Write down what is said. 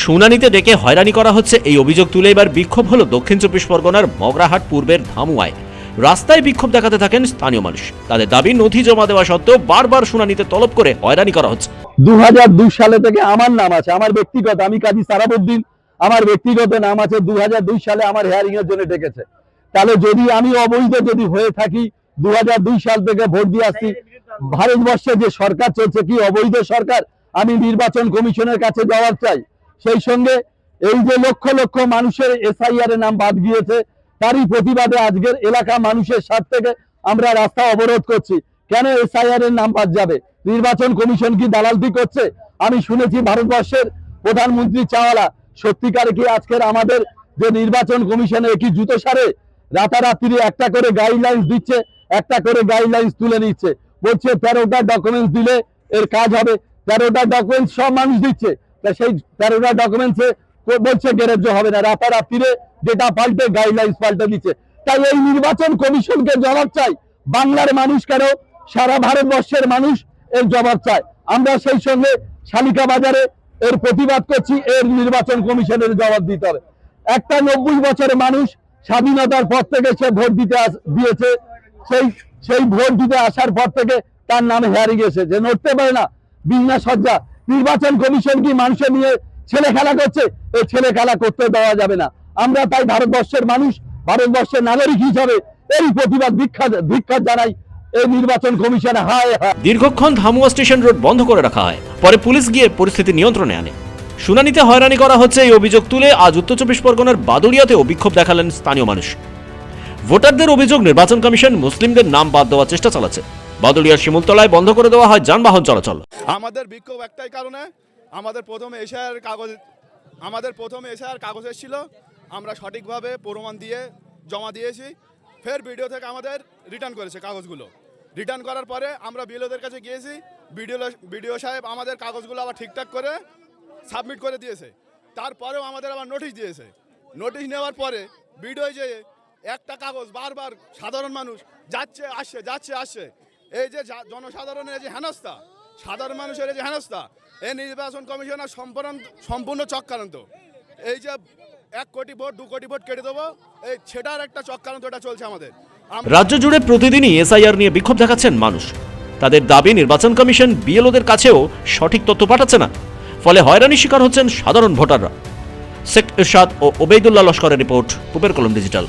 শুনানিতে ডেকে হয়রানি করা হচ্ছে এই অভিযোগ তুলে এবার বিক্ষোভ হলো দক্ষিণ চব্বিশ পরগনার মগরাহাট পূর্বের ধামুয়ায়। রাস্তায় বিক্ষোভ দেখাতে থাকেন স্থানীয় মানুষ। তাদের দাবি নথি জমা দেওয়া সত্ত্বেও বারবার শুনানিতে তলব করে হয়রানি করা হচ্ছে। 2002 সালে থেকে আমার নাম আছে, আমার ব্যক্তিগত, আমি কাজী সারাবউদ্দিন, আমার ব্যক্তিগত নাম আছে। 2002 সালে আমার হেয়ারিং এর জন্য ডেকেছে। তাহলে যদি আমি অবৈধ যদি হয়ে থাকি, 2002 সাল থেকে ভোট দিয়ে আসছি, ভারতবর্ষে যে সরকার চলছে কি অবৈধ সরকার? আমি নির্বাচন কমিশনের কাছে জবাব চাই। সেই সঙ্গে এই যে লক্ষ লক্ষ মানুষের এসআইআর এর নাম বাদ গিয়েছে, তারই প্রতিবাদে আজকের এলাকা মানুষের স্বার্থ থেকে আমরা রাস্তা অবরোধ করছি। কেন এসআইআর এর নাম বাদ যাবে? নির্বাচন কমিশন কি দালালি করছে? আমি শুনেছি ভারতবর্ষের প্রধানমন্ত্রী চাওয়ালা, সত্যিকারে কি আজকের আমাদের যে নির্বাচন কমিশনে কি জুতো সারে? রাতারাত্রি একটা করে গাইডলাইন্স দিচ্ছে, একটা করে গাইডলাইন্স তুলে নিচ্ছে, বলছে 13টা ডকুমেন্টস দিলে এর কাজ হবে। 13টা ডকুমেন্টস সব মানুষ দিচ্ছে, তা সেই 13টা ডকুমেন্টসে বলছে গ্যারেজ হবে না, রাতারাত্রিরে যেটা পাল্টে গাইডলাইন্স পাল্টে দিচ্ছে। তাই এই নির্বাচন কমিশনকে জবাব চাই। বাংলার মানুষ কেন, সারা ভারতবর্ষের মানুষ এর জবাব চায়। আমরা সেই সঙ্গে শালিকা বাজারে এর প্রতিবাদ করছি, এর নির্বাচন কমিশনের জবাব দিতে হবে। একটা 90 বছরের মানুষ স্বাধীনতার পর থেকে সে ভোট দিতে দিয়েছে, সেই ভোট দিতে আসার পর থেকে তার নামে হেয়ারিং এসে যে নড়তে পারে না, বিনা সজ্জা। নির্বাচন কমিশন কি মানুষের নিয়ে ছেলে খেলা করছে? এই ছেলে খেলা করতে দেওয়া যাবে না। আমরা তাই ভারতবর্ষের মানুষ, ভারতবর্ষের নাগরিক হিসাবে এই প্রতিবাদ ধিক্কার জানাই এই নির্বাচন কমিশনে। দীর্ঘক্ষণ ধামুয়া স্টেশন রোড বন্ধ করে রাখা হয়, পরে পুলিশ গিয়ে পরিস্থিতি নিয়ন্ত্রণে আনে। শুনানিতে হয়রানি করা হচ্ছে এই অভিযোগ তুলে আজ উত্তর চব্বিশ পরগনার বাদুড়িয়াতেও বিক্ষোভ দেখালেন স্থানীয় মানুষ। ভোটারদের অভিযোগ নির্বাচন কমিশন মুসলিমদের নাম বাদ দেওয়ার চেষ্টা চালাচ্ছে। বাদুড়িয়ার শিমুলতলায় বন্ধ করে দেওয়া হয় যানবাহন চলাচল। আমাদের বিক্ষোভ একটাই কারণে, আমাদের প্রথমে এশিয়ার কাগজ এসেছিল, আমরা সঠিকভাবে প্রমাণ দিয়ে জমা দিয়েছি। ফের ভিডিও থেকে আমাদের রিটার্ন করেছে কাগজগুলো। রিটার্ন করার পরে আমরা বিএলওদের কাছে গিয়েছি, বিডিও সাহেব আমাদের কাগজগুলো আবার ঠিকঠাক করে সাবমিট করে দিয়েছে। তারপরেও আমাদের আবার নোটিশ দিয়েছে। নোটিশ নেওয়ার পরে বিডিও যে একটা কাগজ বারবার সাধারণ মানুষ যাচ্ছে আসছে, এই যে জনসাধারণের যে হেনস্থা, সাধারণ মানুষের যে হেনস্থা, এই নির্বাচন কমিশনের সম্পূর্ণ চক্রান্ত। এই যে 1 কোটি ভোট 2 কোটি ভোট কেটে দেবো, এই সেটার একটা চক্রান্ত এটা চলছে আমাদের। রাজ্য জুড়ে প্রতিদিনই এসআইআর নিয়ে বিক্ষোভ দেখাচ্ছেন মানুষ। তাদের দাবি নির্বাচন কমিশন বিএলওদের কাছেও সঠিক তথ্য পাঠাচ্ছে না, ফলে হয়রানির শিকার হচ্ছেন সাধারণ ভোটাররা। শেখ ইরশাদ ও ওবেইদুল্লাহ লস্করের রিপোর্ট, পূবের কলম ডিজিটাল।